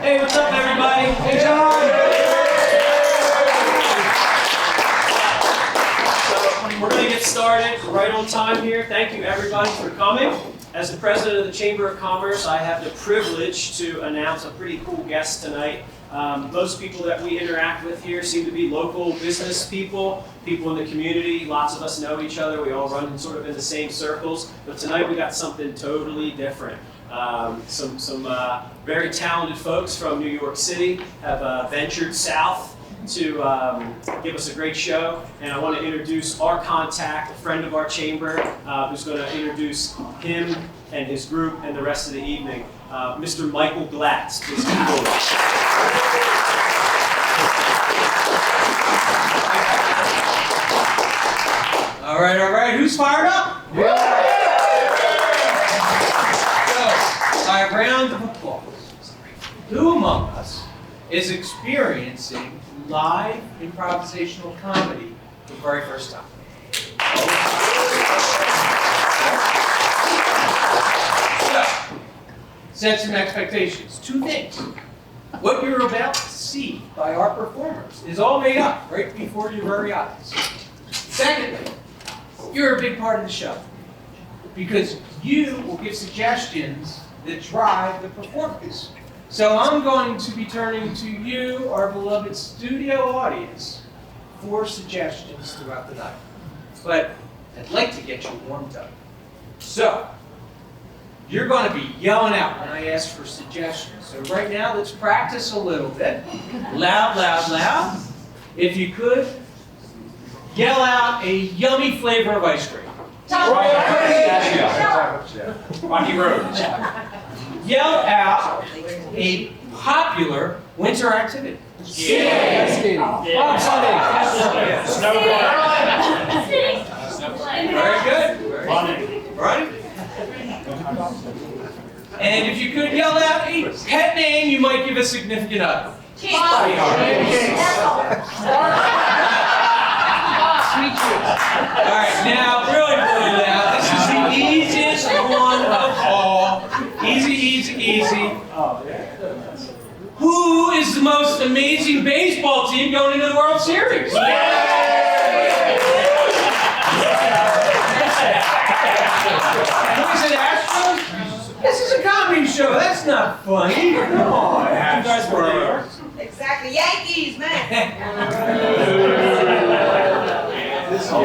Hey, what's up, everybody? Hey, John. So we're going to get started right on time here. Thank you, everybody, for coming. As the president of the Chamber of Commerce, I have the privilege to announce a pretty cool guest tonight. Most people that we interact with here seem to be local business people in the community. Lots of us know each other. We all run sort of in the same circles. But tonight we got something totally different. Some very talented folks from New York City have ventured south to give us a great show. And I want to introduce our contact, a friend of our chamber, who's going to introduce him and his group and the rest of the evening. Mr. Michael Glatz, please come forward. All right, who's fired up? Yeah. So, by a round of applause, who among us is experiencing live improvisational comedy for the very first time? So, set some expectations. Two things. What you're about to see by our performers is all made up right before your very eyes. Secondly, you're a big part of the show because you will give suggestions that drive the performance. So I'm going to be turning to you, our beloved studio audience, for suggestions throughout the night. But I'd like to get you warmed up. So, you're going to be yelling out when I ask for suggestions. So right now, let's practice a little bit. Loud, loud, loud. If you could, yell out a yummy flavor of ice cream. Rocky Road. Yell out a popular winter activity. Skating. Very good. Running. And if you could yell out a pet name you might give a significant other. Alright, now really loud. This is the easiest one of all. Easy, easy, easy. Who is the most amazing baseball team going into the World Series? Is it Astros? This is a comedy show. That's not funny. Come on, you guys were New York. Exactly. Yankees, man. Alright, so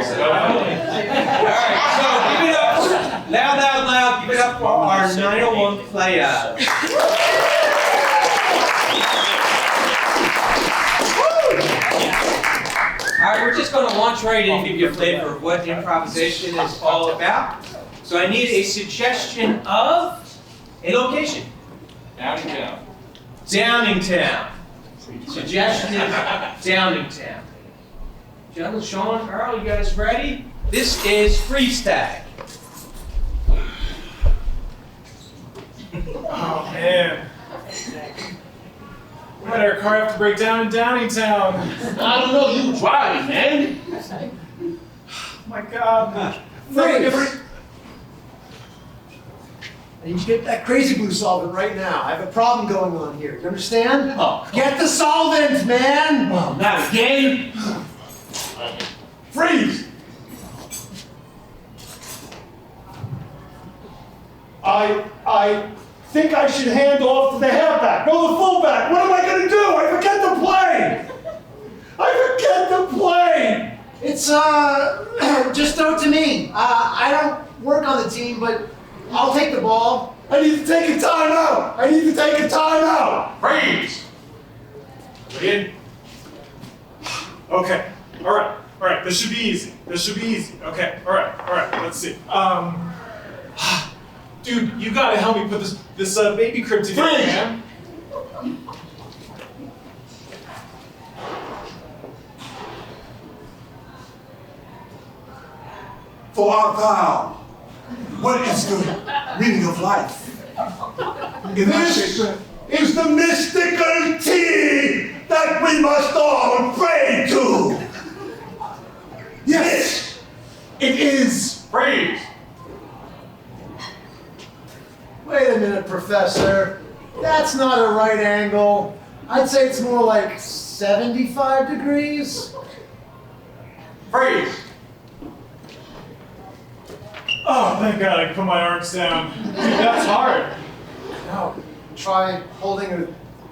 give it up. Loud, loud, loud. Give it up for our 901 player. Alright, we're just going to launch right in and give you a flavor of what improvisation is all about. So I need a suggestion of a location. Downingtown. Downingtown. Suggestion is Downingtown. Gentlemen, Sean, Earl, you guys ready? This is freeze tag. Oh, man. Why did our car have to break down in Downingtown? I don't know, you drive, man. Oh my God. Freeze! I need you to get that crazy glue solvent right now. I have a problem going on here. You understand? Oh, Get the solvent, man! well, not again. Freeze! I think I should hand off to the halfback. No, the fullback. What am I going to do? I forget to play. It's, just throw it to me. I don't work on the team, but I'll take the ball. I need to take a timeout. Freeze! In. Okay. All right. This should be easy. Okay. All right. Let's see. Dude, you gotta help me put this baby crib together, Freeze! man. For our vow, what is the meaning of life? This is the mystical tea that we must all pray to. Yes, it is. Freeze! Wait a minute, Professor. That's not a right angle. I'd say it's more like 75 degrees. Freeze! Oh, thank God I can put my arms down. Dude, that's hard. Now, try holding a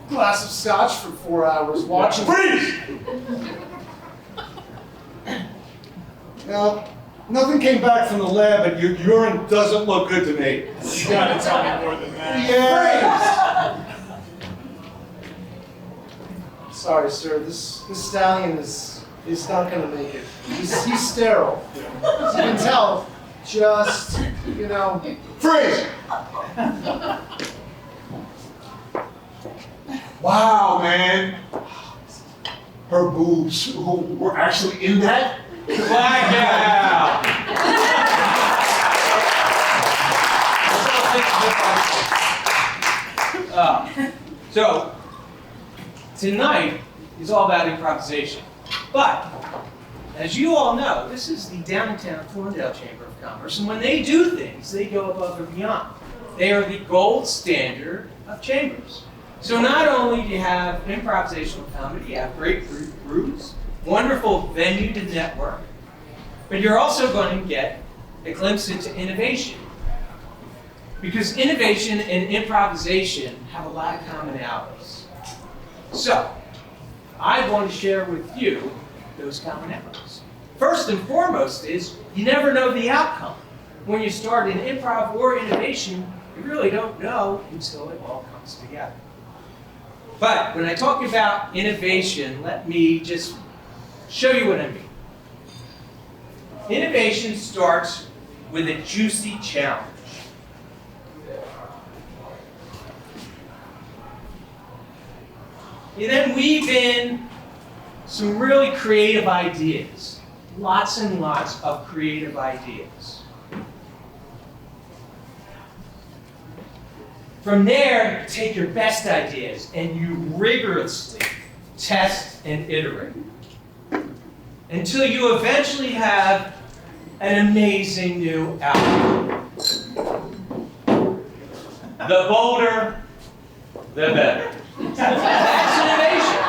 glass of scotch for 4 hours, watching. Freeze! Now, nothing came back from the lab, and your urine doesn't look good to me. You gotta tell me more than that. Yes! Sorry, sir. This stallion is not gonna make it. He's sterile. As you can tell, just, you know. Freeze! Wow, man. Her boobs were actually in that? Blackout! So, tonight is all about improvisation. But, as you all know, this is the downtown Thorndale Chamber of Commerce, and when they do things, they go above and beyond. They are the gold standard of chambers. So not only do you have improvisational comedy, you have great groups, wonderful venue to network, but you're also going to get a glimpse into innovation. Because innovation and improvisation have a lot of commonalities. So, I want to share with you those commonalities. First and foremost is, you never know the outcome. When you start an improv or innovation, you really don't know until it all comes together. But when I talk about innovation, let me just show you what I mean. Innovation starts with a juicy challenge. You then weave in some really creative ideas. Lots and lots of creative ideas. From there, you take your best ideas and you rigorously test and iterate until you eventually have an amazing new outcome. The bolder, the better. That's innovation.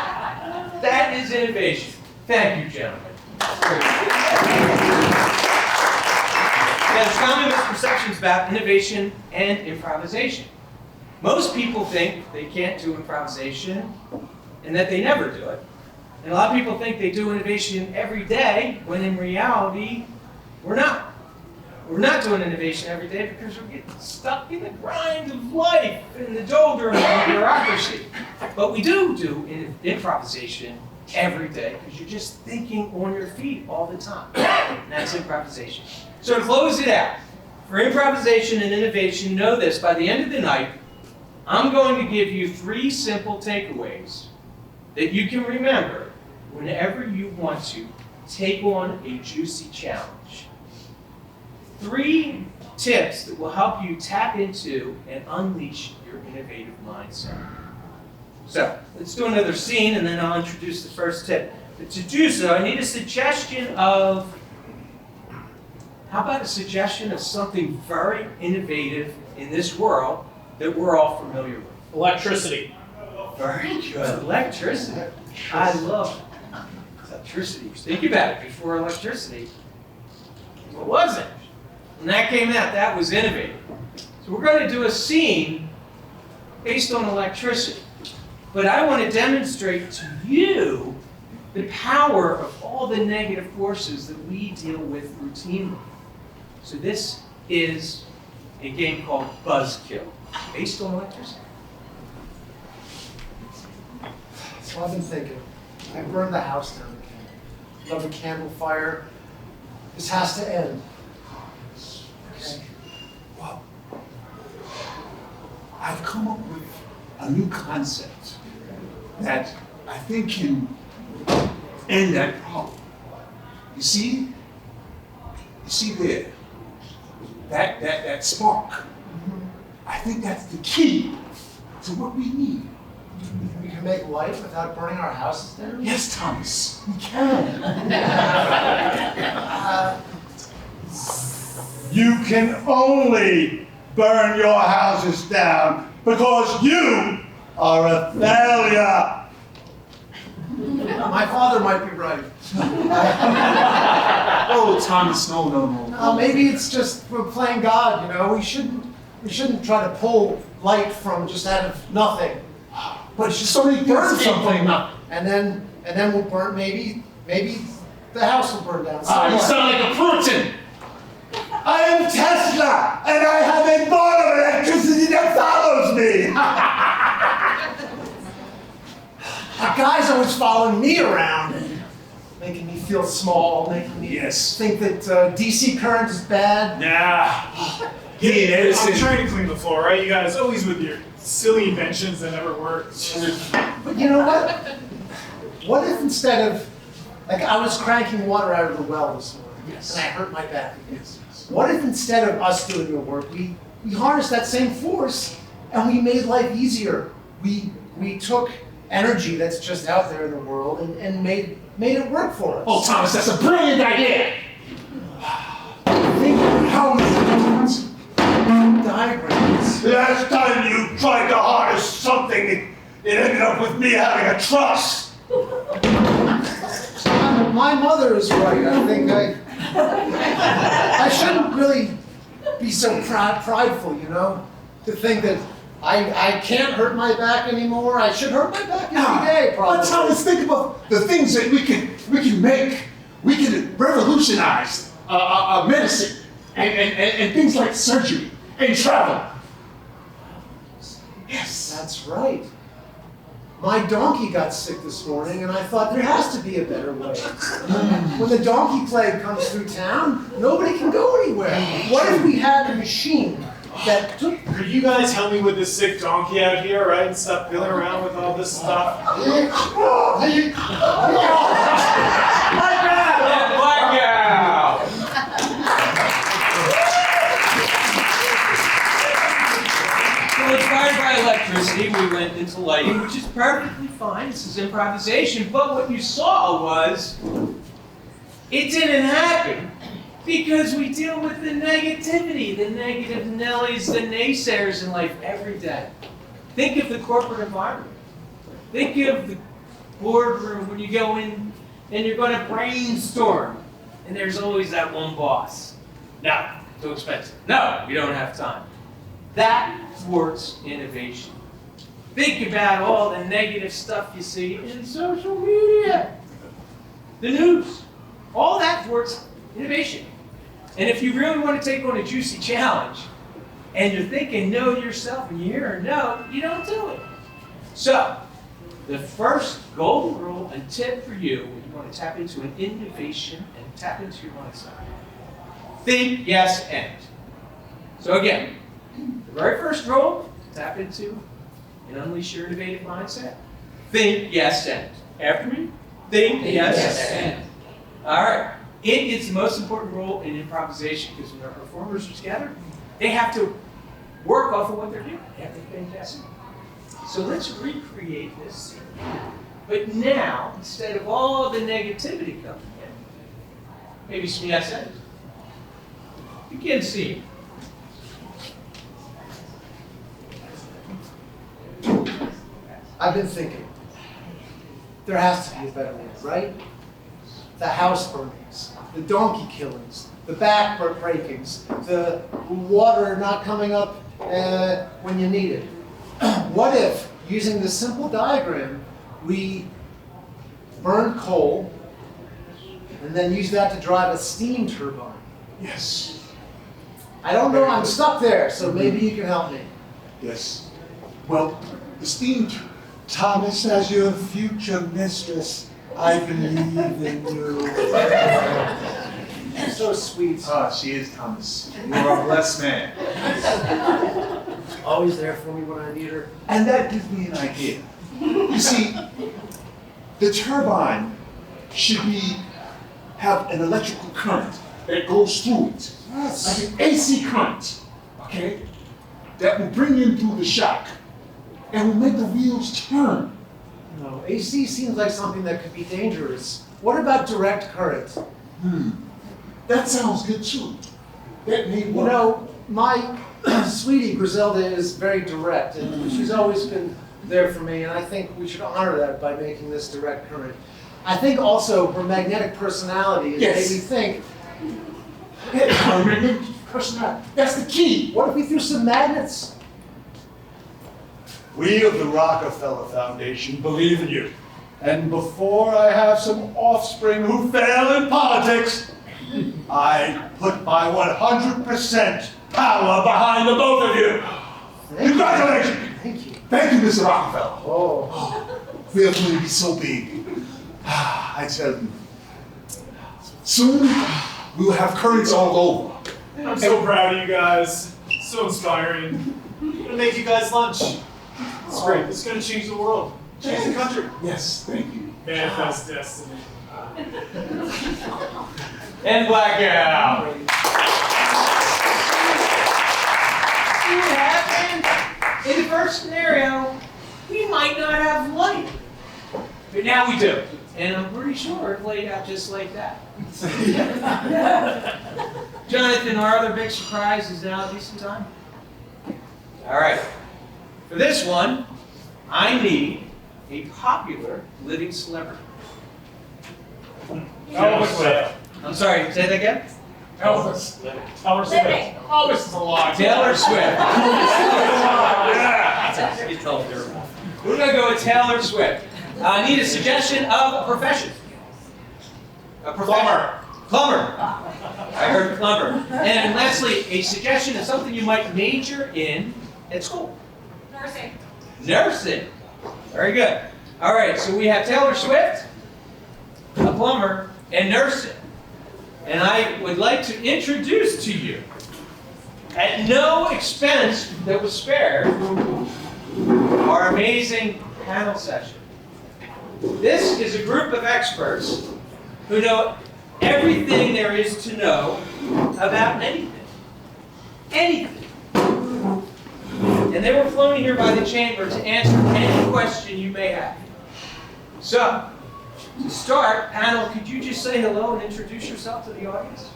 That is innovation. Thank you, gentlemen. There's common misperceptions about innovation and improvisation. Most people think they can't do improvisation and that they never do it. And a lot of people think they do innovation every day, when in reality, we're not. We're not doing innovation every day because we're getting stuck in the grind of life and the doldrums of bureaucracy. But we do improvisation every day because you're just thinking on your feet all the time. And that's improvisation. So to close it out, for improvisation and innovation, know this: by the end of the night, I'm going to give you 3 simple takeaways that you can remember whenever you want to take on a juicy challenge. 3 tips that will help you tap into and unleash your innovative mindset. So, let's do another scene and then I'll introduce the first tip. But to do so, I need a suggestion of, how about a suggestion of something very innovative in this world that we're all familiar with? Electricity. Very good. Electricity. I love electricity. Think about it. Before electricity, what was it? When that came out, that was innovative. So we're going to do a scene based on electricity. But I want to demonstrate to you the power of all the negative forces that we deal with routinely. So this is a game called Buzzkill, based on electricity. So I've been thinking. I burned the house down again. Love a candle fire. This has to end. Okay. Well, I've come up with a new concept that I think can end that problem. You see there, that spark. I think that's the key to what we need. We can make light without burning our houses down? Yes, Thomas, we can. You can only burn your houses down because you are a failure. My father might be right. Oh, Thomas, no. Maybe it's just we're playing God, you know. We shouldn't try to pull light from just out of nothing. But There's so many burn things something, up. and then we'll burn. Maybe the house will burn down. You sound like a Puritan. I am Tesla, and I have a ball of electricity that follows me. The guy's always following me around, making me feel small, making me think that DC current is bad. Nah. I'm trying to clean the floor, right? You guys always with your silly inventions that never work. But you know what? What if instead of, like, I was cranking water out of the well this morning, and I hurt my back. What if instead of us doing the work, we harnessed that same force and we made life easier? We took energy that's just out there in the world and made it work for us. Oh, Thomas, that's a brilliant idea. Think How many diagrams. Last time you tried to harness something, it ended up with me having a truss. My mother is right. I think I shouldn't really be so prideful, you know, to think that I can't hurt my back anymore. I should hurt my back every day, probably. But Thomas, think about the things that we can make. We can revolutionize medicine and things like surgery and travel. Yes. That's right. My donkey got sick this morning, and I thought there has to be a better way. When the donkey plague comes through town, nobody can go anywhere. What if we had a machine that took... Could you guys help me with this sick donkey out here, right? And stop fiddling around with all this stuff. Blackout! So inspired by electricity, we went into lighting, which is perfectly fine. This is improvisation. But what you saw was, it didn't happen because we deal with the negativity, the negative Nellies, the naysayers in life every day. Think of the corporate environment. Think of the boardroom when you go in and you're going to brainstorm, and there's always that one boss. No, too expensive. No, we don't have time. That thwarts innovation. Think about all the negative stuff you see in social media, the news. All that thwarts innovation. And if you really want to take on a juicy challenge, and you're thinking no to yourself, and you hear a no, you don't do it. So, the first golden rule and tip for you when you want to tap into an innovation and tap into your mindset. Think, yes, and. So again, the very first rule, tap into and unleash your innovative mindset. Think, yes, and. After me, think, yes, and. All right. It is the most important role in improvisation because when our performers are together, they have to work off of what they're doing. They have to think, yes, and. So let's recreate this scene. But now, instead of all the negativity coming in, maybe some yes and. Begin scene. I've been thinking. There has to be a better way, right? The house burnings, the donkey killings, the back breakings, the water not coming up when you need it. What if, using this simple diagram, we burn coal and then use that to drive a steam turbine? Yes. I don't know, I'm stuck there, so maybe you can help me. Yes. Well, the steam. Thomas, as your future mistress, I believe in you. You're so sweet. Ah, she is, Thomas. You are a blessed man. Always there for me when I need her. And that gives me an idea. You see, the turbine should have an electrical current that goes through it. Yes. Like an AC current, okay? That will bring in through the shock and will make the wheels turn. No, AC seems like something that could be dangerous. What about direct current? That sounds good too. That may You work. know, my Sweetie, Griselda is very direct, and she's always been there for me, and I think we should honor that by making this direct current. I think also her magnetic personality has Yes. made me think, Magnetic personality. That's the key. what if we threw some magnets? We of the Rockefeller Foundation believe in you. And before I have some offspring who fail in politics, I put my 100% power behind the both of you. Congratulations! Thank you. Thank you, Mr. Rockefeller. Oh, We are going to be so big. I tell you. Soon, we will have currents all over. I'm so proud of you guys. So inspiring. I'm gonna make you guys lunch. It's great. It's gonna change the world. Change the country. Yes, thank you. Manifest destiny. And blackout. See what happened? In the first scenario, we might not have light. But now we do. And I'm pretty sure it played out just like that. Jonathan, our other big surprise is now a decent time. All right. For this one, I need a popular living celebrity. Elvis Swift. I'm sorry, say that again? Elvis. Taylor Swift. Elvis is a lot. Taylor Swift. You told her. We're going to go with Taylor Swift. I need a suggestion of a profession. A Plumber. Plumber. I heard plumber. And lastly, a suggestion of something you might major in at school. Nursing. Nursing. Very good. All right, so we have Taylor Swift, a plumber, and nursing. And I would like to introduce to you, at no expense that was spared, our amazing panel session. This is a group of experts who know everything there is to know about anything. Anything. And they were flown here by the chamber to answer any question you may have. So, to start, panel, could you just say hello and introduce yourself to the audience?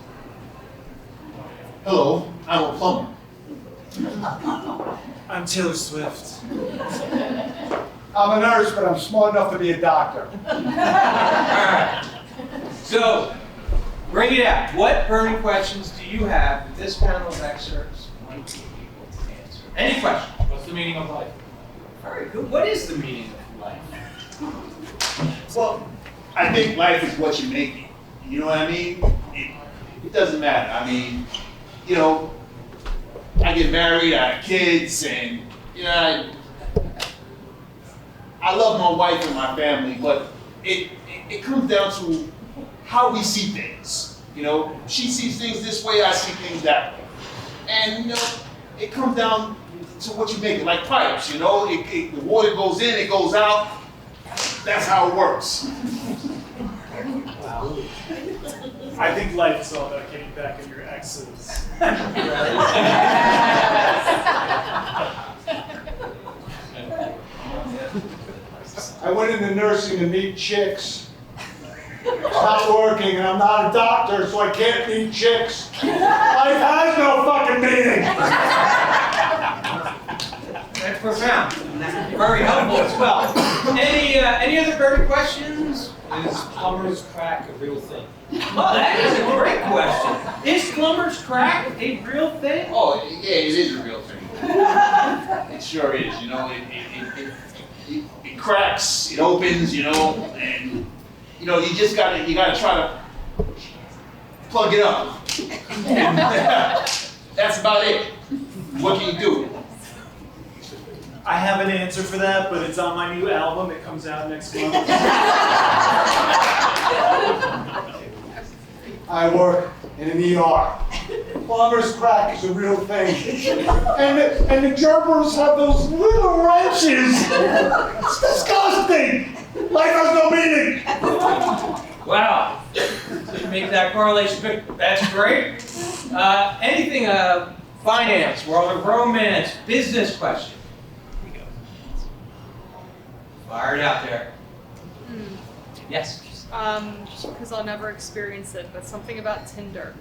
Hello, I'm a plumber. I'm Taylor Swift. I'm a nurse, but I'm smart enough to be a doctor. All right. So, bring it out. What burning questions do you have that this panel of experts might be able to answer? Any question? What's the meaning of life? Very good. What is the meaning of life? Well, I think life is what you make it. You know what I mean? It doesn't matter. I mean, you know, I get married, I have kids, and, you know, I love my wife and my family, but it comes down to how we see things. You know, she sees things this way, I see things that way. And, you know, it comes down to what you make it, like pipes, you know, the water goes in, it goes out. That's how it works. I think life is all about getting back at your exes. I went into nursing to meet chicks. It's not working, and I'm not a doctor, so I can't meet chicks. Life has no fucking meaning. That's profound. Very helpful as well. Any other burning questions? Is plumber's crack a real thing? Oh, that is a great question. Is plumber's crack a real thing? Oh, yeah, it is a real thing. It sure is. You know, it cracks, it opens, you know, and you know, you gotta try to plug it up. And that's about it. What can you do? I have an answer for that, but it's on my new album. It comes out next month. I work in an ER. Plumber's crack is a real thing. And the gerbers have those little wrenches. It's disgusting. Life has no meaning. Wow. Didn't make that correlation, but that's great. Anything finance, world of romance, business question? Here we go. Fire it out there. Yes. Because I'll never experience it, but something about Tinder.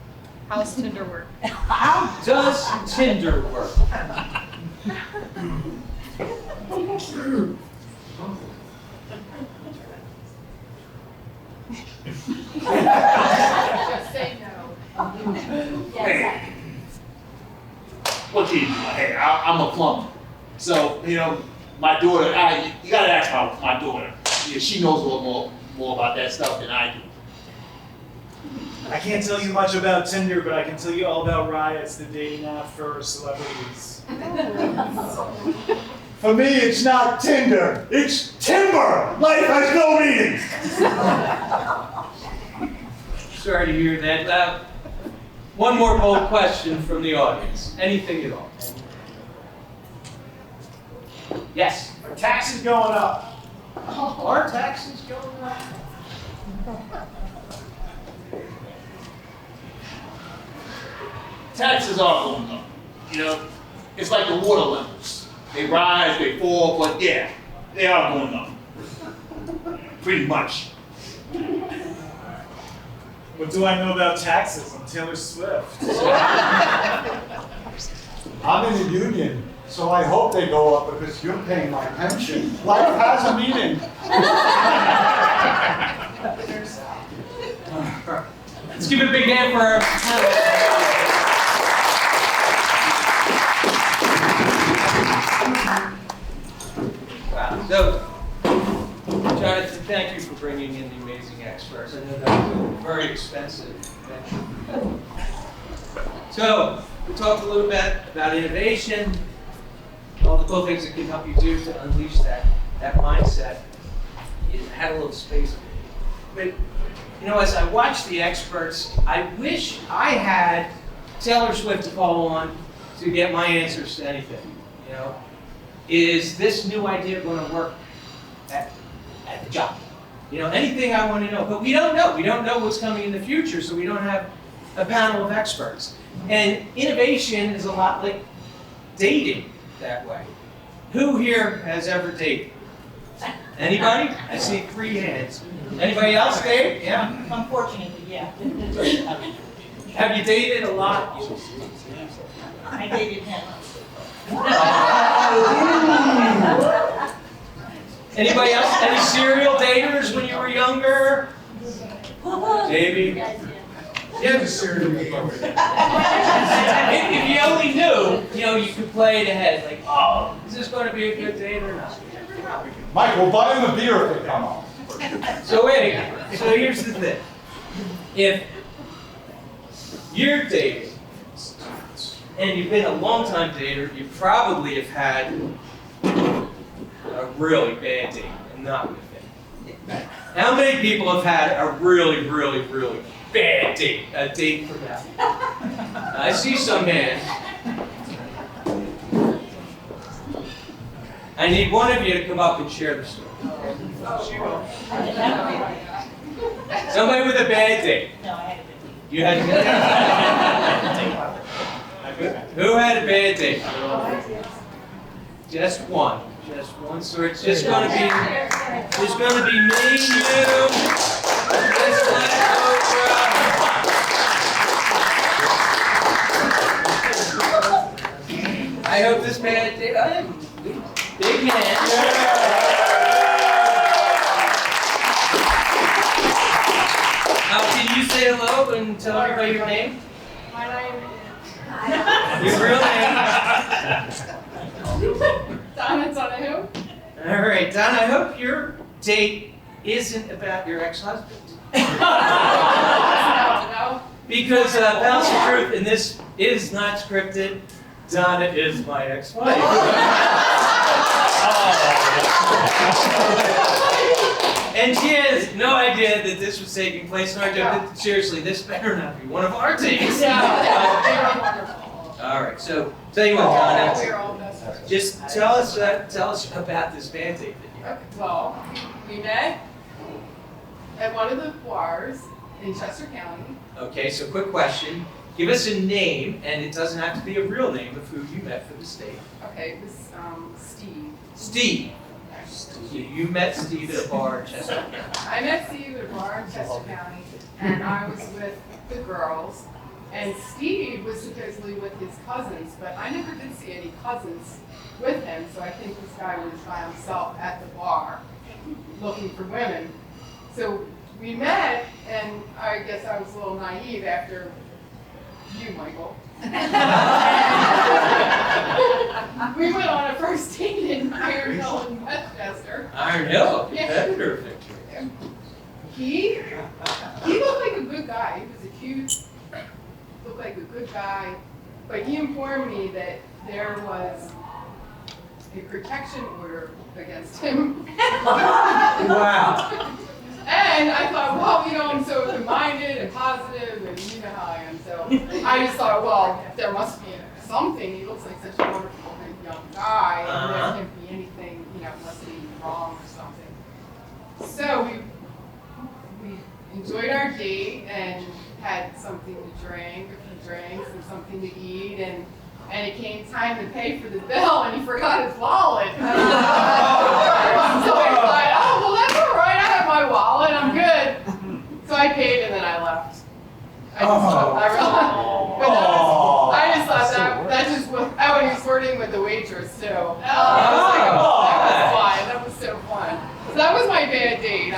How's Tinder work? How does Tinder work? Just say no. Hey. What can you do? Hey, I'm a plumber. So, my daughter, you gotta ask my daughter. Yeah, she knows a lot more about that stuff than I do. I can't tell you much about Tinder, but I can tell you all about Riot's, the dating app for celebrities. For me, it's not Tinder, it's timber. Life has no meaning. Sorry to hear that. One more bold question from the audience. Anything at all? Yes. Our taxes going up. Are taxes going up? Taxes are going up. It's like the water levels. They rise, they fall, but yeah, they are going up. Pretty much. What do I know about taxes? I'm Taylor Swift. I'm in the union, so I hope they go up because you're paying my pension. Life has a meaning. Let's give it a big hand for our panel. Wow. So, Jonathan, thank you for bringing in the amazing experts. I know that was a very expensive venture. So, we talked a little bit about innovation, all the cool things that can help you do to unleash that mindset. It had a little space. But, as I watch the experts, I wish I had Taylor Swift to call on to get my answers to anything. Is this new idea going to work at the job? Anything I want to know. But we don't know. We don't know what's coming in the future, so we don't have a panel of experts. And innovation is a lot like dating that way. Who here has ever dated? Anybody? I see 3 hands. Anybody else date? Yeah? Unfortunately, yeah. Have you dated a lot? I dated him. Anybody else? Any serial daters when you were younger? Maybe. Yeah, if you only knew, you could play it ahead. Like, oh, is this going to be a good date or not? Mike, we'll buy them a beer if they come on. So here's the thing. If you're dating, and you've been a long-time dater, you probably have had a really bad date and not with him. How many people have had a really, really, really bad date? A date for that? I see some hands. I need one of you to come up and share the story. Somebody with a bad date. No, I had a You had a bad date? Who had a bad date? Just one. Just one. So it's just going to be me and you. Just like Oprah. I hope this bad date. Big hand. Can you say hello and tell everybody your name? My name Your real name? is Donna who? All right, Don, I hope your date isn't about your ex-husband. No. Because, Bounce of Truth, and this is not scripted, Donna is my ex-wife. And she has no idea that this was taking place in our job. But seriously, this better not be one of our dates. They were wonderful. All right, so tell you what, Donna, We were all best friends. just tell us about this band date that you had. Okay, well, we met at one of the bars in Chester County. Okay, so quick question. Give us a name, and it doesn't have to be a real name of who you met for the state. Okay, this Steve. Steve. You met Steve at a bar in Chester County. I met Steve at a bar in Chester County, and I was with the girls, And Steve was supposedly with his cousins, but I never did see any cousins with him, so I think this guy was by himself at the bar looking for women. So we met, and I guess I was a little naive after you, Michael. We went on a first date in Iron Hill in Westchester. Iron Hill, Yeah. competitor victory. He looked like a good guy. He was a cute, looked like a good guy, but he informed me that there was a protection order against him. Wow. And I thought, well, I'm so open-minded and positive, and you know how I am. So I just thought, well, there must be something. He looks like such a wonderful young guy, and there can't be anything, must be wrong or something. So we enjoyed our date and had something to drink, a few drinks, and something to eat, and it came time to pay for the bill, and he forgot his wallet. So I thought, oh, well, that's all right. I have my wallet. I'm good. So I paid, and then I left. I just thought that just was, oh, and he was flirting with the waitress, too. I was like, oh, that was fun. That was so fun. So that was my bad date.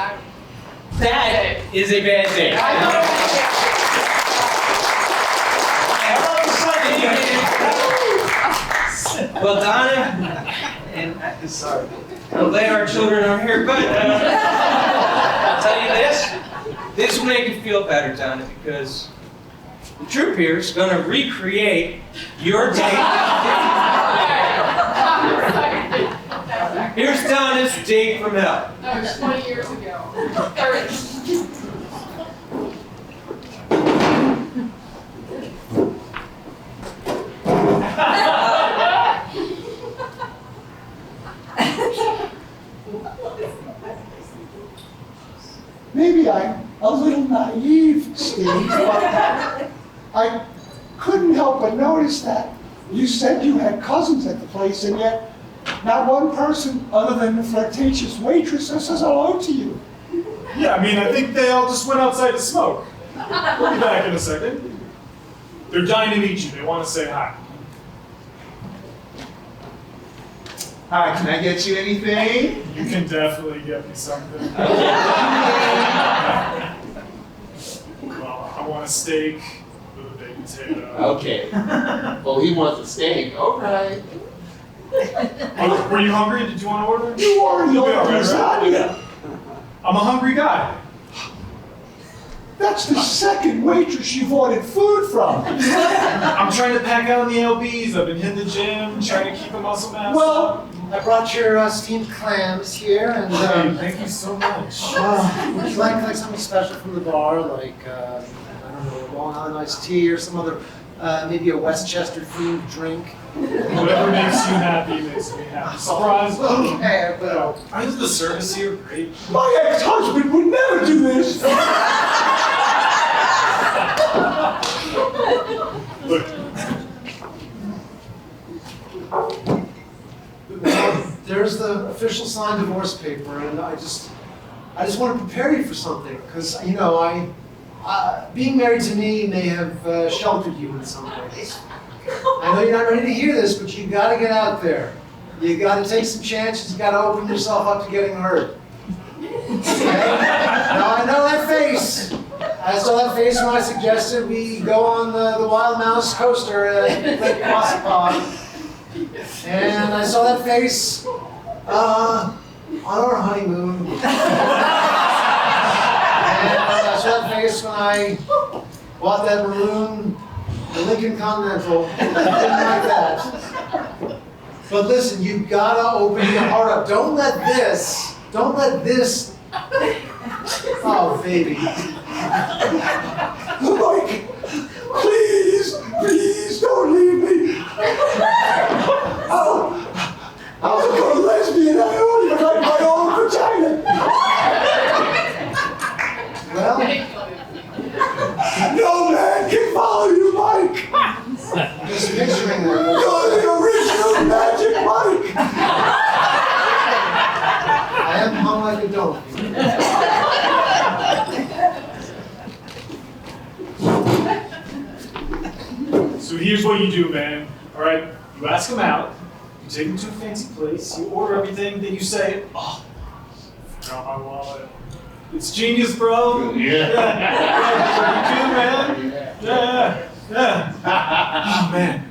That is a bad day. I thought it was a bad Well, Donna, and sorry, I'm glad our children are here, but I'll tell you this will make you feel better, Donna, because the troop here is going to recreate your date. Here's Donna's date from hell. That was 20 years ago. 30. Maybe I'm a little naive, Steve, but I couldn't help but notice that you said you had cousins at the place, and yet not one person other than the flirtatious waitress says hello to you. Yeah, I think they all just went outside to smoke. We'll be back in a second. They're dying to meet you. They want to say hi. Hi, can I get you anything? You can definitely get me something. Well, I want a steak with a baked potato. Okay. Well, he wants a steak. All right. Oh, were you hungry? Did you want to order? You already You'll be all ordered right, right? lasagna. I'm a hungry guy. That's the second waitress you've ordered food from. I'm trying to pack out in the LBs. I've been hitting the gym, trying to keep a muscle mass. Well, I brought your steamed clams here, and Hey, thank you so much. would you like something special from the bar, like I don't know, a Long Island iced tea or some other, maybe a Westchester themed drink? Whatever makes you happy makes me happy. Surprise. Okay, but Isn't the service here great? My ex-husband would never do this. Look. there's the official signed divorce paper, and I just want to prepare you for something, because being married to me may have sheltered you in some ways. I know you're not ready to hear this, but you got to get out there. You got to take some chances. You got to open yourself up to getting hurt. Okay? Now I know that face. I saw that face when I suggested we go on the Wild Mouse coaster at Lake Wassapaw. And I saw that face on our honeymoon. And I saw that face when I bought that maroon, the Lincoln Continental. I didn't like that. But listen, you gotta open your heart up. Don't let this. Oh, baby. Mike, please don't leave me. I'll become a lesbian. I only like my own vagina. Well, No man can follow you, Mike. just picturing that. You're the original Magic Mike. I am hung like a donkey. So here's what you do, man. All right, you ask them out. You take them to a fancy place. You order everything. Then you say, "Oh, I forgot my wallet." It's genius, bro. Yeah. That's what you do, man. Yeah. Oh man.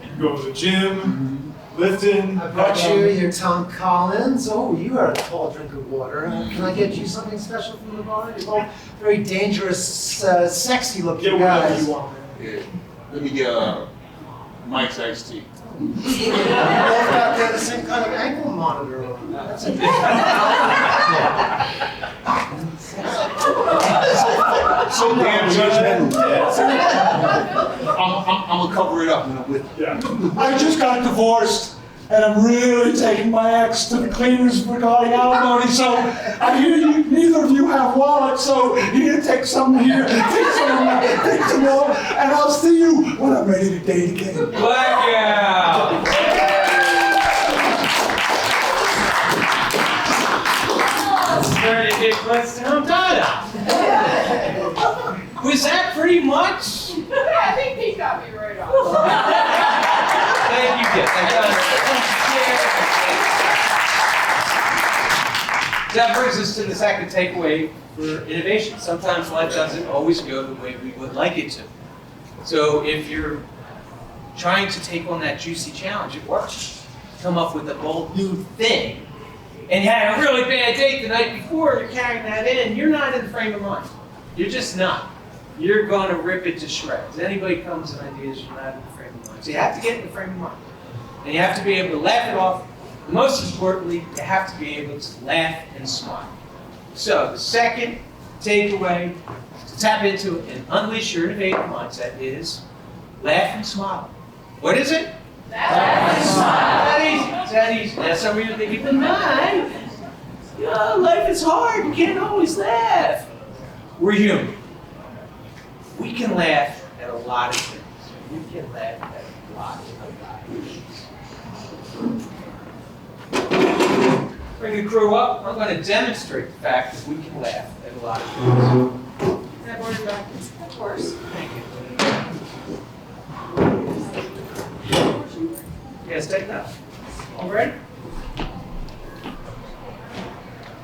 You go to the gym, lifting. I brought you your Tom Collins. Oh, you are a tall drink of water. Can I get you something special from the bar? You're both very dangerous, sexy looking Get whatever guys. you want, man. Yeah. Let me get Mike's iced tea. You both got the same kind of ankle monitor on. That's interesting. So damn judgmental. I'm gonna cover it up with. Yeah. I just got divorced, and I'm really taking my ex to the cleaners regarding alimony. So I hear neither of you have wallets, so you can take some here, take some more, and I'll see you when I'm ready to date again. Blackout! Starting to get close to home time. Was that pretty much? I think he got me right on. Thank you, Kit. That brings us to the second takeaway for innovation. Sometimes life doesn't always go the way we would like it to. So if you're trying to take on that juicy challenge at work, come up with a bold new thing, and you had a really bad date the night before, you're carrying that in, you're not in the frame of mind. You're just not. You're going to rip it to shreds. Anybody comes with ideas, you're not in the frame of mind. So you have to get in the frame of mind. And you have to be able to laugh it off. And most importantly, you have to be able to laugh and smile. So the second takeaway to tap into and unleash your innovative mindset is laugh and smile. What is it? Laugh and smile. That easy. It's that easy. Now some of you are thinking, but man, life is hard. You can't always laugh. We're human. We can laugh at a lot of things. We can laugh at a lot of things. Bring the crew up. I'm going to demonstrate the fact that we can laugh at a lot of things. Can I borrow your back? Of course. Thank you. Yes, take that. All right?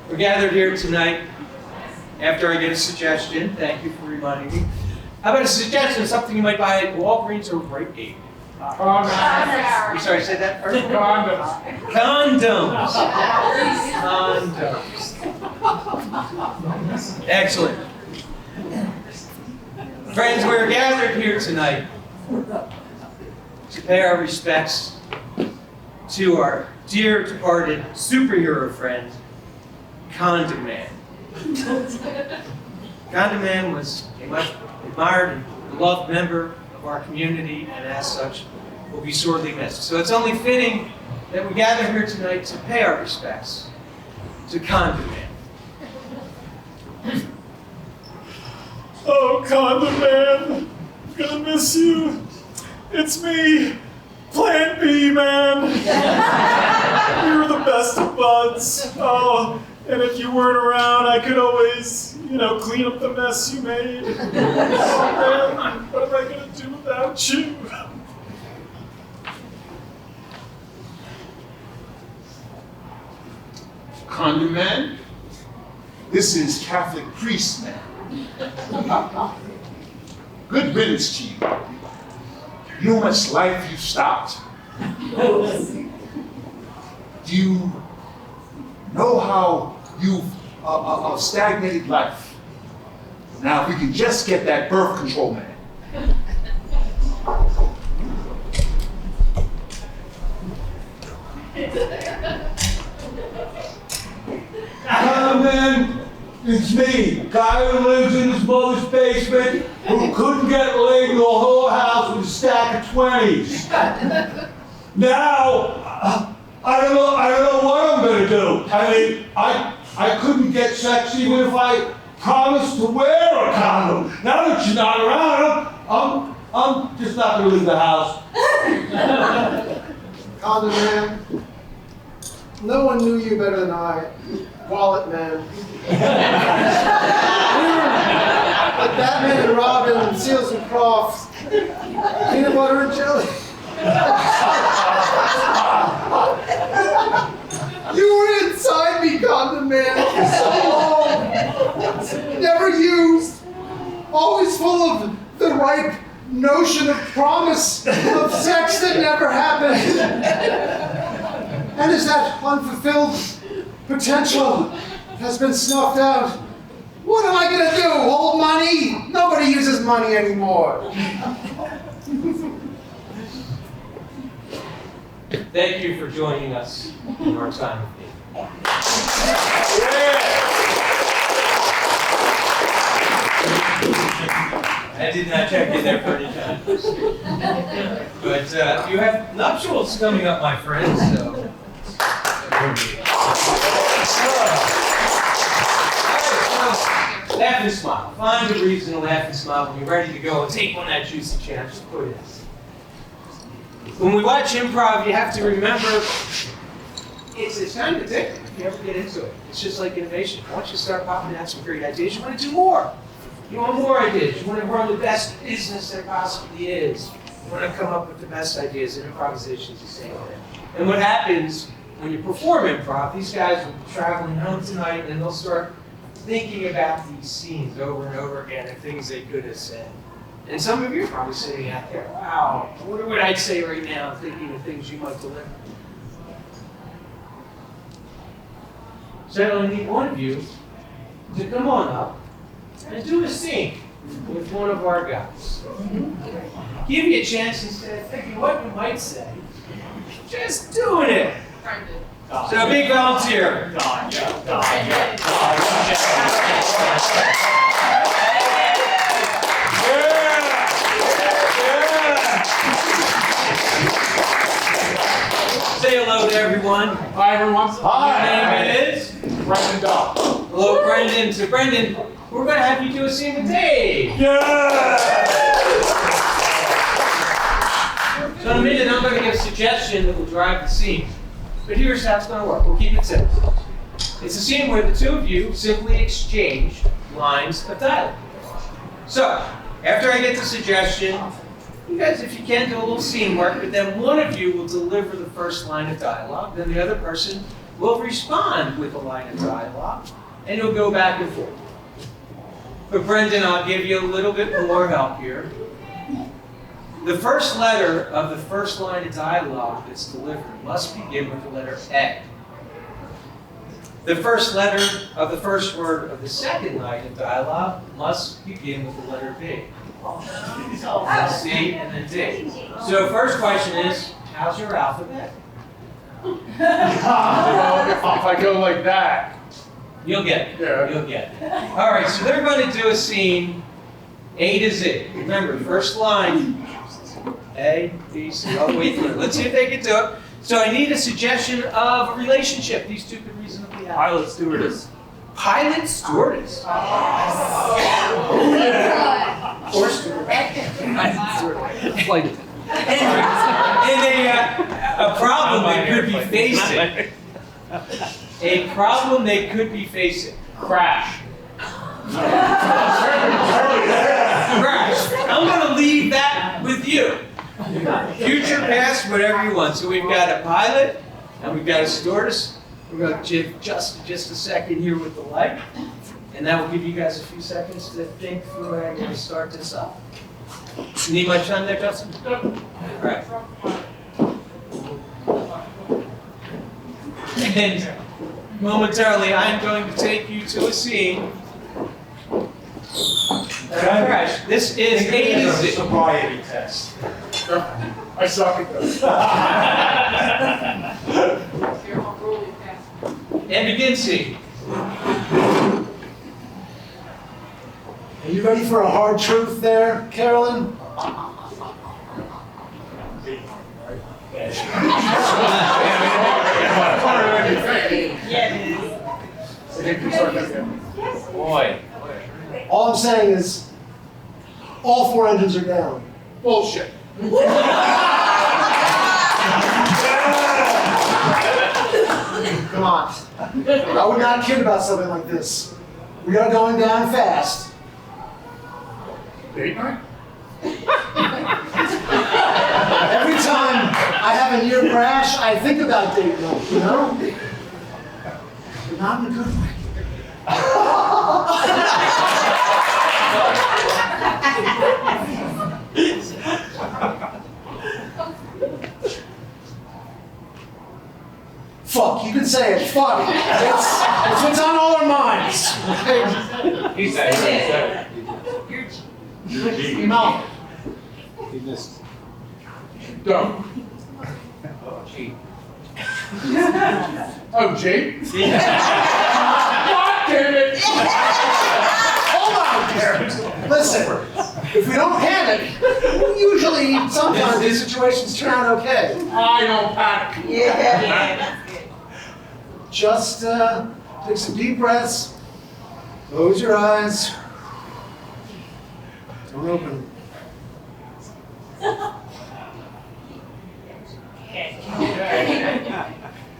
We're gathered here tonight after I get a suggestion. Thank you for reminding me. How about a suggestion of something you might buy at Walgreens or Rite Aid? I'm sorry, say that first. Condoms. Condoms. Excellent. Friends, we're gathered here tonight to pay our respects to our dear departed superhero friend, Condom Man. Condom Man was a much admired and beloved member of our community, and as such, will be sorely missed. So it's only fitting that we gather here tonight to pay our respects to Condom Man. Oh, Condom Man, I'm gonna miss you. It's me, Plan B, man. We were the best of buds. Oh, and if you weren't around, I could always, clean up the mess you made. Oh, man, what am I gonna do without you? Condom Man, this is Catholic priest man. Good riddance to you. You know how much life you've stopped? Do you know how you've stagnated life? Now, if we can just get that birth control man. Man, it's me, guy who lives in his mother's basement, who couldn't get laid in the whole house with a stack of 20s. Now, I don't know what I'm gonna do. I mean, I couldn't get sex even if I promised to wear a condom. Now that you're not around, I'm just not gonna leave the house. Condom Man, no one knew you better than I. Wallet Man. But Batman and Robin and Seals and Crofts, Peanut butter and jelly. You were inside me, condom man, for so long. Never used. Always full of the ripe notion of promise of sex that never happened. And as that unfulfilled potential has been snuffed out, what am I gonna do? Hold money? Nobody uses money anymore. Thank you for joining us in our time of need. I did not check in there for any time. But you have nuptials coming up, my friends, so. Laugh and smile. Find a reason to laugh and smile when you're ready to go and take on that juicy chance. Just put it in. When we watch improv, you have to remember it's kind of addictive if you ever get into it. It's just like innovation. Once you start popping out some great ideas, you want to do more. You want more ideas. You want to run the best business there possibly is. You want to come up with the best ideas, and improvisation is the same way. And what happens when you perform improv, these guys will be traveling home tonight and they'll start thinking about these scenes over and over again and things they could have said. And some of you are probably sitting out there, wow, I wonder what I'd say right now, thinking of things you might deliver. So I only need one of you to come on up and do a scene with one of our guys. Give you a chance instead of thinking what you might say, just doing it. So a big volunteer. Say hello to everyone. Hi, everyone. Your name is? Brendan Dodd. Hello, Brendan. So Brendan, we're going to have you do a scene with Dave. So in a minute, I'm going to give a suggestion that will drive the scene. But here's how it's going to work. We'll keep it simple. It's a scene where the two of you simply exchange lines of dialogue. So, after I get the suggestion, you guys, if you can, do a little scene work, but then one of you will deliver the first line of dialogue, then the other person will respond with a line of dialogue, and you'll go back and forth. But Brendan, I'll give you a little bit more help here. The first letter of the first line of dialogue that's delivered must begin with the letter A. The first letter of the first word of the second line of dialogue must begin with the letter B. C and then D. So first question is, how's your alphabet? If I go like that. You'll get it. Yeah. You'll get it. All right, so they're going to do a scene A to Z. Remember, first line, A, B, C, all the way through. Let's see if they can do it. So I need a suggestion of a relationship these two could reasonably have. Pilot stewardess. Pilot stewardess. Or stewardess. Flight attendant. And a problem they could be facing. A problem they could be facing. Crash. Crash. I'm going to leave that with you. Future, past, whatever you want. So we've got a pilot and we've got a stewardess. We're going to just a second here with the light. And that will give you guys a few seconds to think through how you're going to start this up. Need much time there, Justin? All right. And momentarily, I'm going to take you to a scene. Crash. This is A to Z. Sobriety test. I suck at this. And begin scene. Are you ready for a hard truth there, Carolyn? Boy. All I'm saying is, all 4 engines are down. Bullshit. Come on. I would not kid about something like this. We are going down fast. Date night? time I have a near crash, I think about date night, you know? But not in a good way. Fuck, you can say it. Fuck. It's what's on all our minds. He said it. Your mouth. He missed. Don't. Oh, gee. Oh, Jake? God damn it! Hold on, Karen. Listen, if we don't panic, usually, sometimes these situations turn out okay. I don't panic. Yeah. Just take some deep breaths. Close your eyes. Don't open them.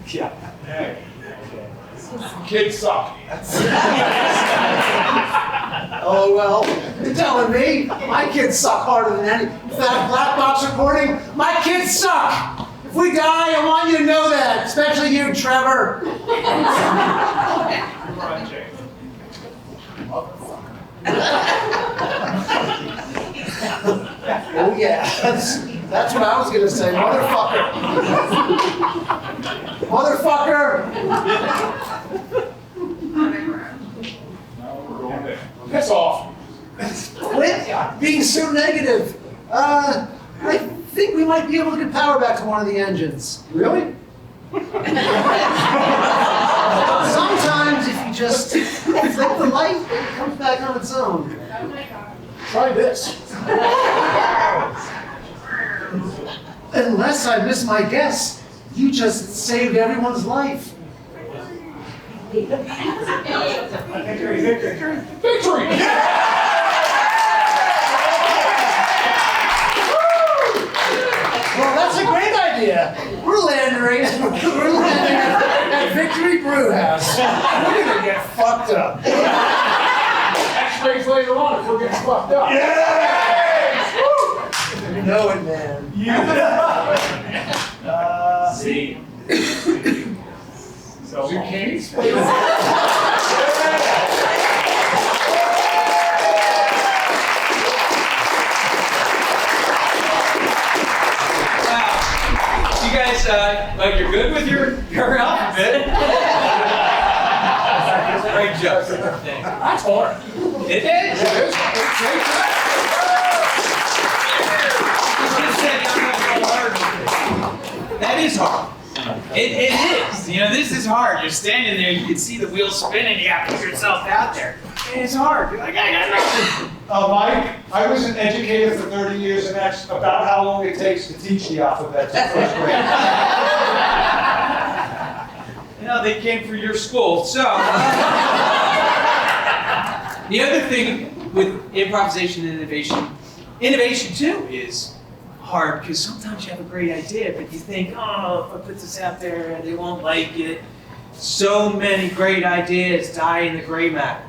Yeah. Kids suck. Oh, well, you're telling me? My kids suck harder than any. That black box recording, my kids suck! If we die, I want you to know that, especially you, Trevor. Oh, yeah, that's what I was gonna say, motherfucker. Motherfucker! Piss off. Quit being so negative. I think we might be able to get power back to one of the engines. Really? Sometimes if you just flick the light, it comes back on its own. Try this. Unless I miss my guess, you just saved everyone's life. Victory! Well, that's a great idea. We're landing at Victory Brew House. We're gonna get fucked up. X-rays later on if we're getting fucked up. You know it, man. See. Zucchinis? You guys, like you're good with your alphabet. Great job. That's hard. It is. That is hard. It is. You know, this is hard. You're standing there, you can see the wheels spinning, you gotta put yourself out there. And it's hard. You're like, I got nothing. Mike, I was an educator for 30 years, and that's about how long it takes to teach the alphabet to first grade. You know, they came for your school. So, the other thing with improvisation and innovation too is hard because sometimes you have a great idea, but you think, oh, if I put this out there, they won't like it. So many great ideas die in the gray matter.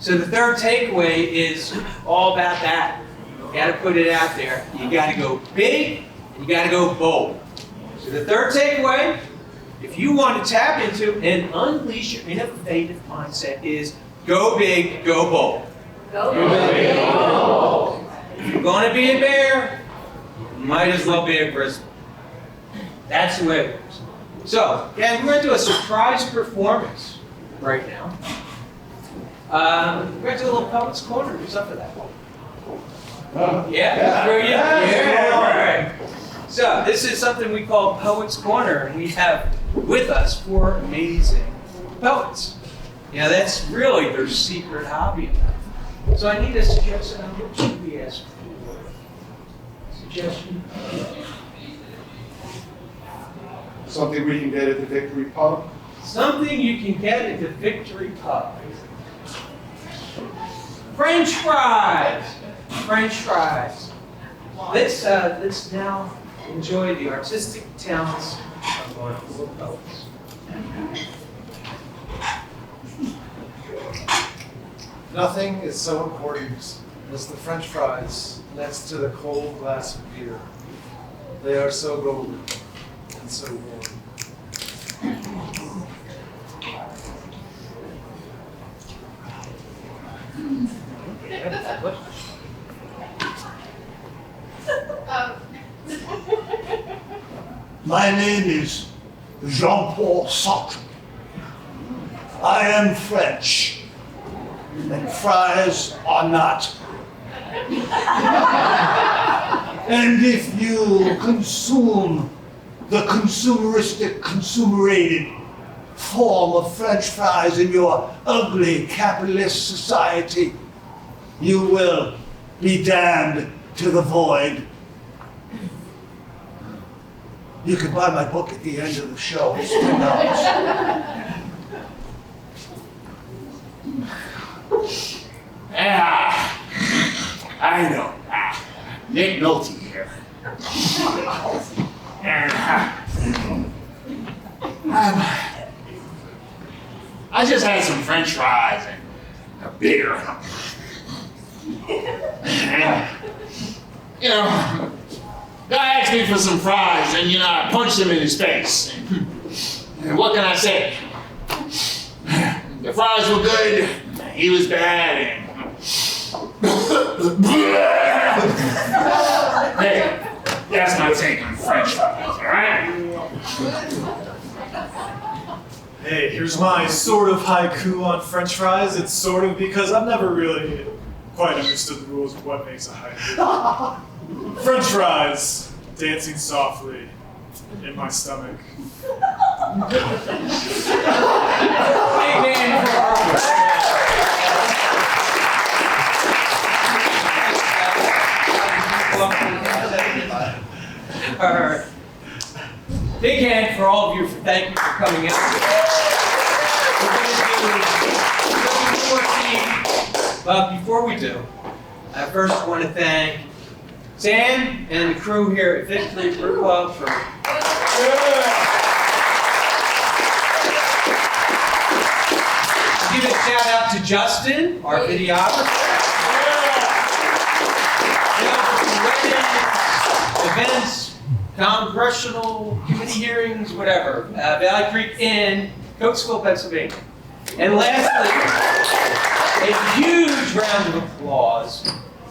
So the third takeaway is all about that. You gotta put it out there. You gotta go big, and you gotta go bold. So the third takeaway, if you want to tap into and unleash your innovative mindset, is go big, go bold. Go big, go bold. If you're going to be a bear, you might as well be a grizzly. That's the way it works. So, yeah, we're going to do a surprise performance right now. We're going to do a little Poets Corner. Who's up for that? Yeah, all right. So this is something we call Poets Corner, and we have with us 4 amazing poets. You know, that's really their secret hobby in life. So I need a suggestion on what should we ask for? Suggestion? Something we can get at the Victory Pub. Something you can get at the Victory Pub. French fries! French fries. Let's now enjoy the artistic talents of our 4 poets. Nothing is so important as the French fries next to the cold glass of beer. They are so golden and so warm. My name is Jean-Paul Sartre. I am French, and fries are not. And if you consume the consumeristic, consumerated form of French fries in your ugly capitalist society, you will be damned to the void. You can buy my book at the end of the show. It's $10. I know. Nick Nolte here. I just had some French fries and a beer. And, you know, guy asked me for some fries, and I punched him in his face. And what can I say? The fries were good, he was bad, and hey, that's my take on French fries, all right? Hey, here's my sort of haiku on French fries. It's sort of because I've never really quite understood the rules of what makes a haiku. French fries dancing softly in my stomach. Amen for all right. Big hand for all of you. Thank you for coming out. We're going to do but before we do, I first want to thank Sam and the crew here at Victory Brew Club for give a shout out to Justin, our videographer. Events, congressional committee hearings, whatever. Valley Creek Inn, Cokesville, Pennsylvania. And lastly, a huge round of applause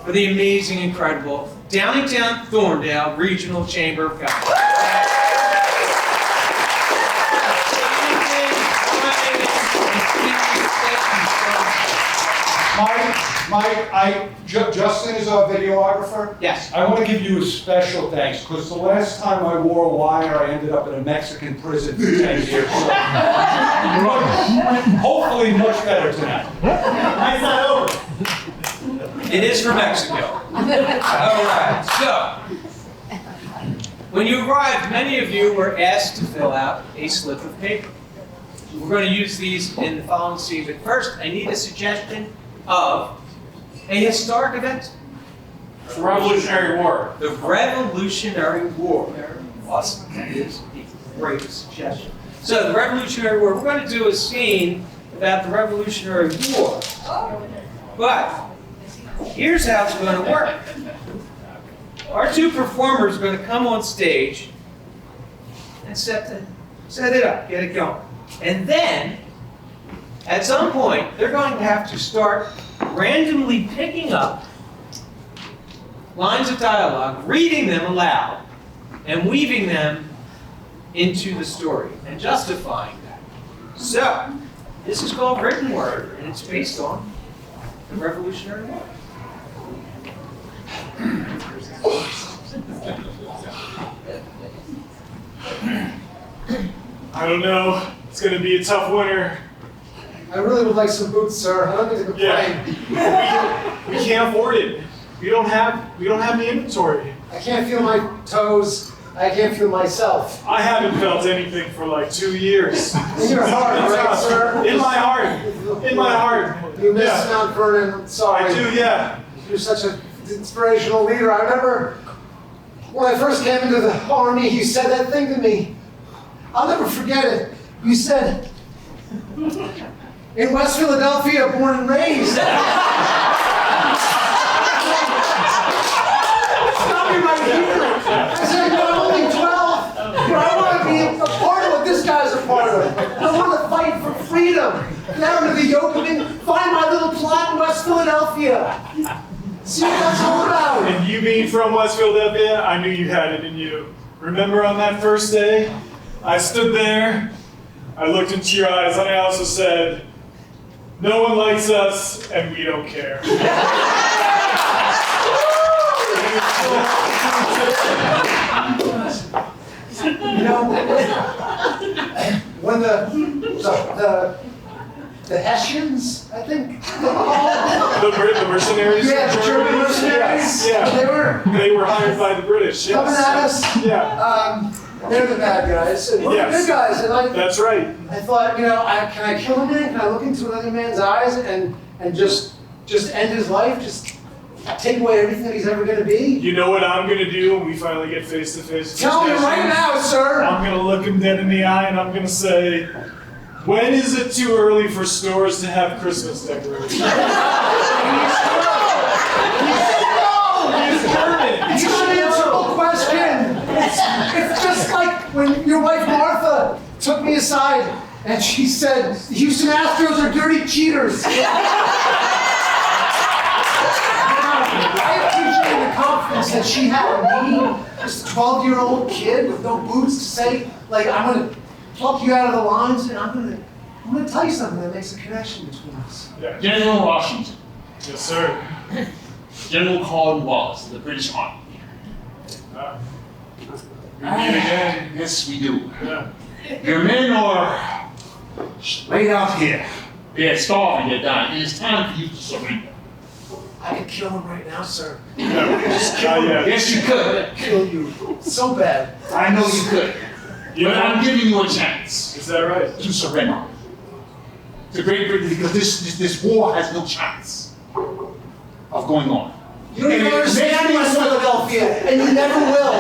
for the amazing, incredible Downingtown Thorndale Regional Chamber of Commerce. Justin is our videographer. Yes. I want to give you a special thanks because the last time I wore a wire, I ended up in a Mexican prison for 10 years. So, hopefully, much better tonight. It's not over. It is from Mexico. All right. So, when you arrived, many of you were asked to fill out a slip of paper. We're going to use these in the following scene, but first, I need a suggestion of a historic event. The Revolutionary War. The Revolutionary War. Awesome. That is a great suggestion. So, the Revolutionary War, we're going to do a scene about the Revolutionary War. But, here's how it's going to work. Our two performers are going to come on stage and set it up, get it going. And then, at some point, they're going to have to start randomly picking up lines of dialogue, reading them aloud, and weaving them into the story and justifying that. So, this is called written word, and it's based on the Revolutionary War. I don't know. It's going to be a tough winter. I really would like some boots, sir. I don't need to complain. Yeah. We can't afford it. We don't have the inventory. I can't feel my toes. I can't feel myself. I haven't felt anything for like 2 years. In your heart, right, sir? In my heart. In my heart. You miss Yeah. Mount Vernon. Sorry. I do, yeah. You're such an inspirational leader. I remember when I first came into the army, you said that thing to me. I'll never forget it. You said, in West Philadelphia, born and raised. Stop me right here. I said, no, down to the Yokohama and find my little plot in West Philadelphia. See what that's all about. And you being from West Philadelphia, I knew you had it in you. Remember on that first day? I stood there, I looked into your eyes, and I also said, no one likes us, and we don't care. You know, when the Hessians, I think, The mercenaries? yeah, the from German Germany? mercenaries, Yeah. they were They were hired by the British, yes. coming at us. Yeah, They're the bad guys, and we're Yes. the good guys. And that's right. I thought, you know, can I kill a man? Can I look into another man's eyes and just end his life? Just take away everything that he's ever going to be? You know what I'm gonna do when we finally get face to face? Tell me right now, sir. I'm gonna look him dead in the eye and I'm gonna say, when is it too early for stores to have Christmas decorations? He's German. It's not an answerable question. It's just like when your wife Martha took me aside and she said, the Houston Astros are dirty cheaters. I appreciate the confidence that she had in me, just a 12-year-old kid with no boots, to say, like, I'm gonna pluck you out of the lines and I'm gonna tell you something that makes a connection between us. Yeah. General Washington, Yes, sir. General Cornwallis, the British Army. We meet again. Yes, we do. Yeah. Your men are laid out here. They're starving, they're dying. It is time for you to surrender. I could kill him right now, sir. Just kill you. Yes, you could. Kill you. So bad. I know you could. You But know- I'm giving you a chance Is that right? to surrender to Great Britain because this war has no chance of going on. You don't even And it understand makes me West want- Philadelphia, and you never will.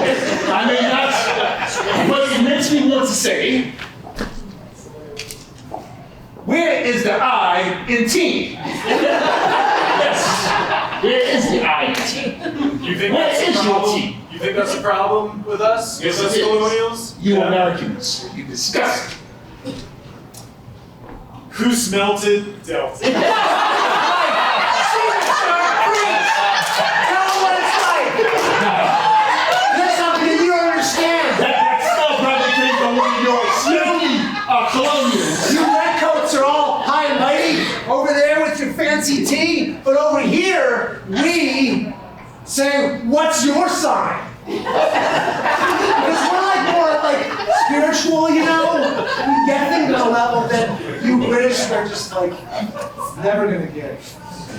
I mean, that's what it makes me want to say. Where is the I in team? Yes. Where is the I in team? You think Where that's a is your problem? team? You think that's a problem with us? Yes, with us it is. colonials? You Yeah. Americans, you disgust. Who smelt it, dealt it. Tell them what it's like. There's something that you don't understand. That stuff probably came from one of your smelly colonials. You redcoats are all high and mighty over there with your fancy tea, but over here, we say, what's your sign? Because we're like more like spiritual, you know? We get things on a level that you British are just like never gonna get.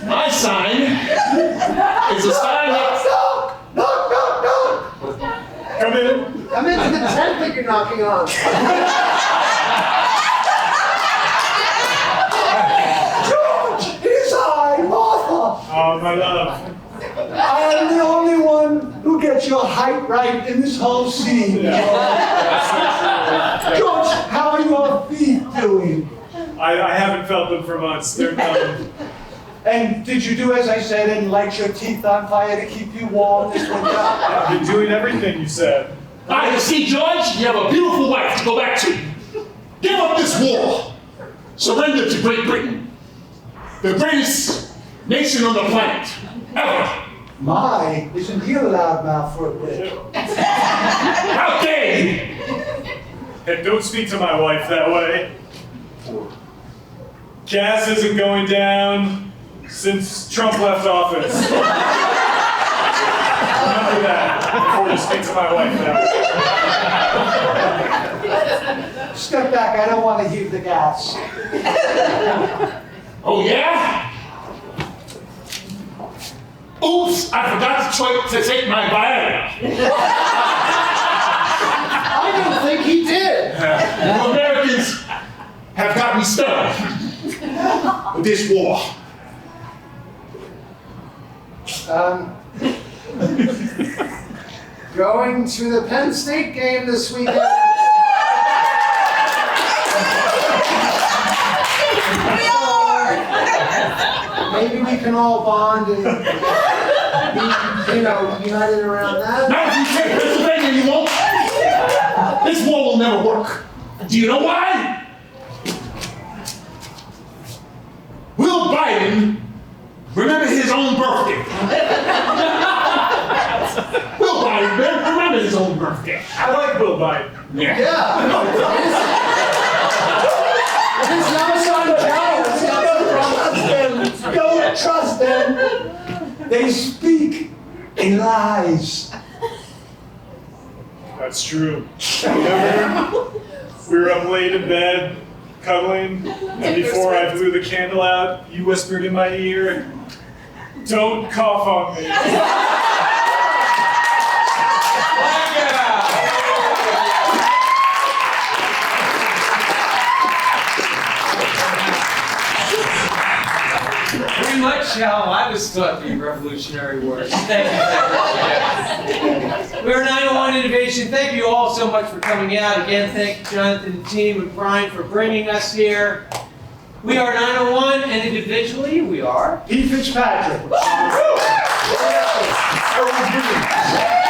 My sign is a sign that Knock, knock, knock! Come in. I'm into the tent that you're knocking on. George, it is I, Martha. Oh, my love. I am the only one who gets your height right in this whole scene. George, how are your feet doing? I haven't felt them for months. They're numb. And did you do as I said and light your teeth on fire to keep you warm this winter? I've been doing everything you said. I see, George, you have a beautiful wife to go back to. Give up this war. Surrender to Great Britain. The greatest nation on the planet. Ever. My, isn't he a loudmouth for a bit? How dare you? And don't speak to my wife that way. Gas isn't going down since Trump left office. Remember that before you speak to my wife that way. Step back, I don't want to hear the gas. Oh, yeah? Oops, I forgot to take my Viagra. I don't think he did. You Americans have got me stuck with this war. Going to the Penn State game this weekend. Maybe we can all bond and be, united around that. Now, if you take Pennsylvania, you won't. This war will never work. Do you know why? Biden remember his own birthday. Will Biden remember his own birthday. I like Bill Biden. Yeah. His young son Joe. Don't trust them. They speak in lies. That's true. Remember, we were up late in bed, cuddling, and before I blew the candle out, you whispered in my ear, "Don't cough on me." Pretty much how I was taught the revolutionary words. Thank you. We're 901 Innovation. Thank you all so much for coming out. Again, thank you, Jonathan and team, and Brian for bringing us here. We are 901, and individually we are Pete Fitzpatrick. Harold Williams.